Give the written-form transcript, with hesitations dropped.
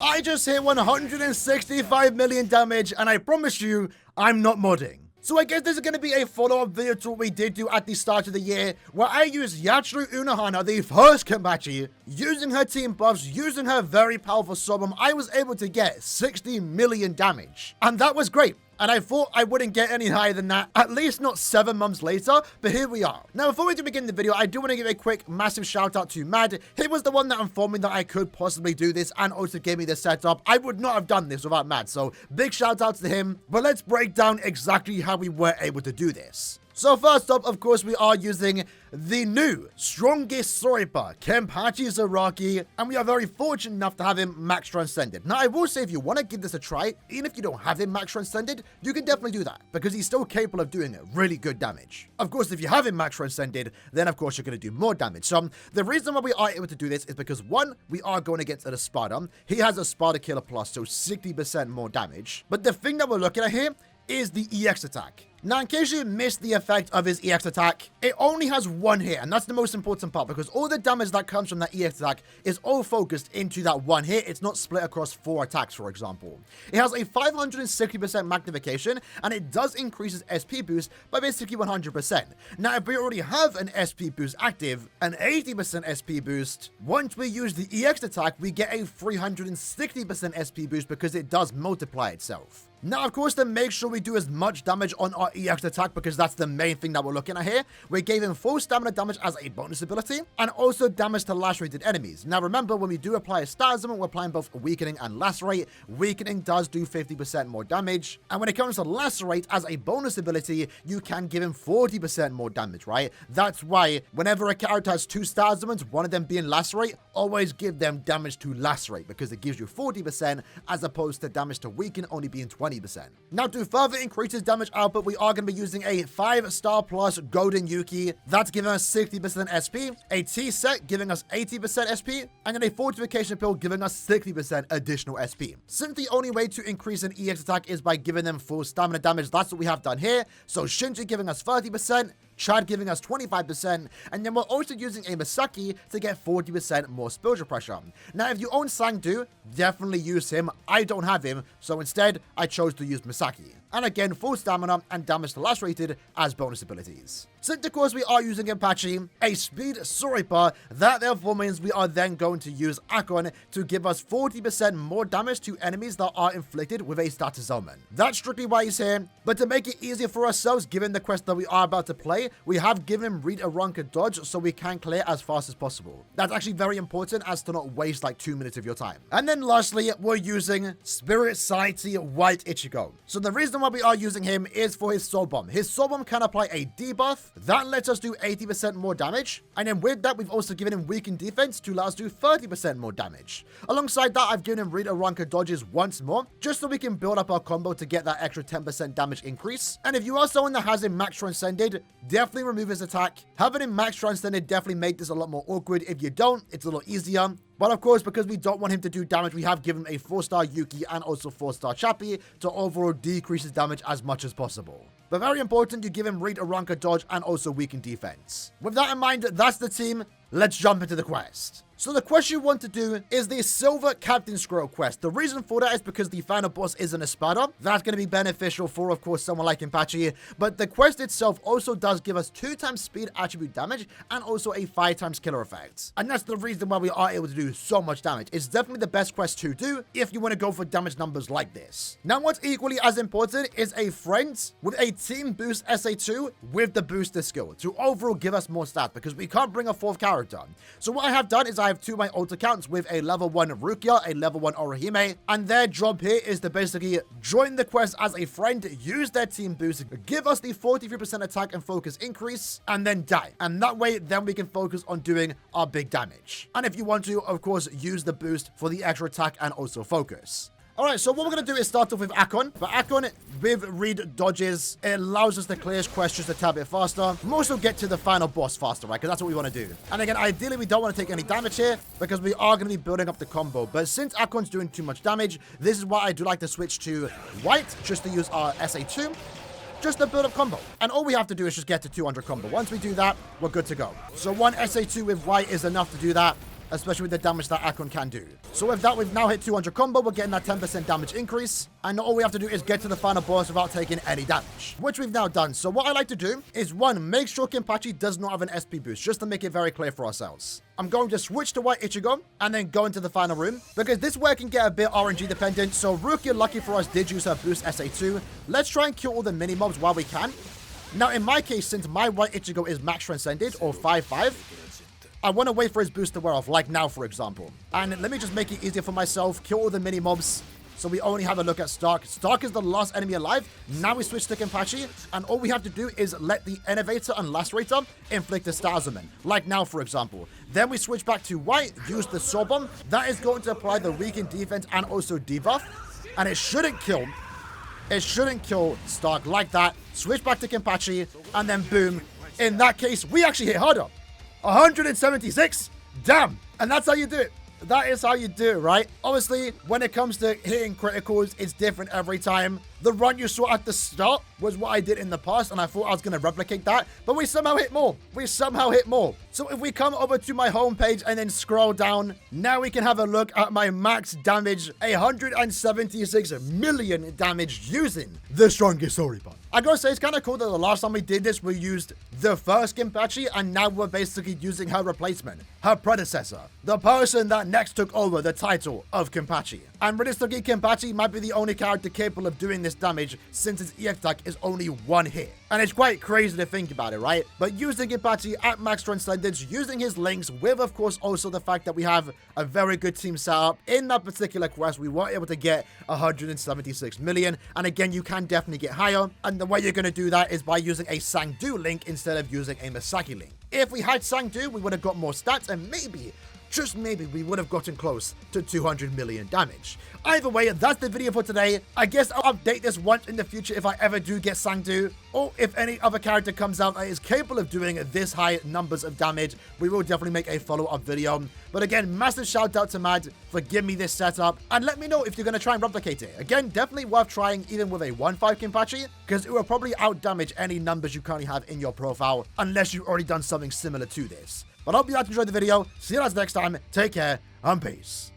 I just hit 165 million damage, and I promise you, I'm not modding. So I guess this is going to be a follow-up video to what we did do at the start of the year, where I used Yachiru Unohana, the first Kenpachi, using her team buffs, using her very powerful summon. I was able to get 60 million damage, and that was great. And I thought I wouldn't get any higher than that, at least not 7 months later, but here we are. Now, before we do begin the video, I do want to give a quick, massive shout out to Mad. He was the one that informed me that I could possibly do this and also gave me the setup. I would not have done this without Mad, so big shout out to him. But let's break down exactly how we were able to do this. So first up, of course, we are using the new, strongest REAPER, KENPACHI ZARAKI, and we are very fortunate enough to have him max transcended. Now, I will say if you want to give this a try, even if you don't have him max transcended, you can definitely do that, because he's still capable of doing really good damage. Of course, if you have him max transcended, then of course you're going to do more damage. So the reason why we are able to do this is because, one, we are going against a Sparta. He has a Sparta Killer Plus, so 60% more damage. But the thing that we're looking at here is the EX attack. Now, in case you missed the effect of his EX attack, it only has one hit, and that's the most important part, because all the damage that comes from that EX attack is all focused into that one hit. It's not split across 4 attacks, for example. It has a 560% magnification, and it does increase his SP boost by basically 100%. Now, if we already have an SP boost active, an 80% SP boost, once we use the EX attack, we get a 360% SP boost because it does multiply itself. Now, of course, to make sure we do as much damage on our EX attack, because that's the main thing that we're looking at here, we gave him full stamina damage as a bonus ability, and also damage to lacerated enemies. Now, remember, when we do apply a statism, we're applying both weakening and lacerate. Weakening does do 50% more damage, and when it comes to lacerate as a bonus ability, you can give him 40% more damage, right? That's why whenever a character has 2 statisms, one of them being lacerate, always give them damage to lacerate, because it gives you 40% as opposed to damage to weaken only being 20%. Now, to further increase his damage output, we are going to be using a 5-star plus Golden Yuki. That's giving us 60% SP, a T-set giving us 80% SP, and then a fortification pill giving us 60% additional SP. Since the only way to increase an EX attack is by giving them full stamina damage, that's what we have done here. So Shinji giving us 30%, Chad giving us 25%, and then we're also using a Misaki to get 40% more spiritual pressure. Now, if you own Sangdu, definitely use him. I don't have him, so instead, I chose to use Misaki. And again, full stamina and damage to lacerated as bonus abilities. Since, of course, we are using Kenpachi, a speed REAPER, that therefore means we are then going to use Akon to give us 40% more damage to enemies that are inflicted with a status element. That's strictly why he's here, but to make it easier for ourselves, given the quest that we are about to play, we have given him Read a Ranker Dodge so we can clear as fast as possible. That's actually very important as to not waste like 2 minutes of your time. And then lastly, we're using Spirit Society White Ichigo. So the reason why we are using him is for his Soul Bomb. His Soul Bomb can apply a debuff that lets us do 80% more damage, and then with that we've also given him weakened defense to let us do 30% more damage. Alongside that, I've given him Read a Ranker Dodges once more, just so we can build up our combo to get that extra 10% damage increase. And if you are someone that has him max transcended, definitely remove his attack. Having him max transcended definitely make this a lot more awkward. If you don't, it's a lot easier. But of course, because we don't want him to do damage, we have given him a 4-star Yuki and also 4-star Chappie to overall decrease his damage as much as possible. But very important, you give him Read a Ranker Dodge and also weaken defense. With that in mind, that's the team. Let's jump into the quest. So the quest you want to do is the Silver Captain Scroll quest. The reason for that is because the final boss is an Espada. That's going to be beneficial for, of course, someone like Kenpachi. But the quest itself also does give us 2x speed attribute damage and also a 5x killer effect. And that's the reason why we are able to do so much damage. It's definitely the best quest to do if you want to go for damage numbers like this. Now, what's equally as important is a friend with a team boost SA2 with the booster skill to overall give us more stats, because we can't bring a 4th character. So what I have done is I have 2 of my alt accounts with a level 1 Rukia, a level 1 Orihime, and their job here is to basically join the quest as a friend, use their team boost, give us the 43% attack and focus increase, and then die. And that way, then we can focus on doing our big damage. And if you want to, of course, use the boost for the extra attack and also focus. Alright, so what we're going to do is start off with Akon. But Akon, with Read Dodges, it allows us to clear questions a tad bit faster. We also get to the final boss faster, right? Because that's what we want to do. And again, ideally, we don't want to take any damage here because we are going to be building up the combo. But since Akon's doing too much damage, this is why I do like to switch to White, just to use our SA2. Just a build up combo. And all we have to do is just get to 200 combo. Once we do that, we're good to go. So one SA2 with White is enough to do that. especially with the damage that Akon can do. So with that, we've now hit 200 combo. We're getting that 10% damage increase. And all we have to do is get to the final boss without taking any damage, which we've now done. So what I like to do is, one, make sure KENPACHI does not have an SP boost, just to make it very clear for ourselves. I'm going to switch to White Ichigo and then go into the final room, because this way can get a bit RNG dependent. So Rukia, lucky for us, did use her boost SA2. Let's try and kill all the mini-mobs while we can. Now, in my case, since my White Ichigo is max transcended, or 5-5, I want to wait for his boost to wear off, like now, for example. And let me just make it easier for myself, kill all the mini-mobs, so we only have a look at Stark. Stark is the last enemy alive. Now we switch to KENPACHI, and all we have to do is let the Innovator and Lacerator inflict the Starsman, like now, for example. Then we switch back to White, use the Soul Bomb. That is going to apply the weaken defense and also debuff, and it shouldn't kill. It shouldn't kill Stark like that. Switch back to KENPACHI, and then boom. In that case, we actually hit harder. 176? Damn. And that's how you do it. That is how you do it, right? Obviously, when it comes to hitting criticals, it's different every time. The run you saw at the start was what I did in the past, and I thought I was going to replicate that, but we somehow hit more. We somehow hit more. So if we come over to my homepage and then scroll down, now we can have a look at my max damage, 176 million damage using the strongest soul reaper. I gotta say, it's kind of cool that the last time we did this, we used the first KENPACHI, and now we're basically using her replacement, her predecessor, the person that next took over the title of KENPACHI. And realistically, KENPACHI might be the only character capable of doing this damage, since its EX attack is only one hit. And it's quite crazy to think about it, right? But using KENPACHI at max transcendence, using his links, with of course also the fact that we have a very good team setup in that particular quest, we were able to get 176 million. And again, you can definitely get higher. And the way you're going to do that is by using a Sangdu link instead of using a Misaki link. If we had Sangdu, we would have got more stats, and maybe, just maybe, we would have gotten close to 200 million damage. Either way, that's the video for today. I guess I'll update this once in the future if I ever do get Sangdu, or if any other character comes out that is capable of doing this high numbers of damage, we will definitely make a follow-up video. But again, massive shout out to Mad for giving me this setup, and let me know if you're going to try and replicate it. Again, definitely worth trying even with a 1-5 KENPACHI, because it will probably out-damage any numbers you currently have in your profile, unless you've already done something similar to this. But I hope you guys enjoyed the video. See you guys next time. Take care and peace.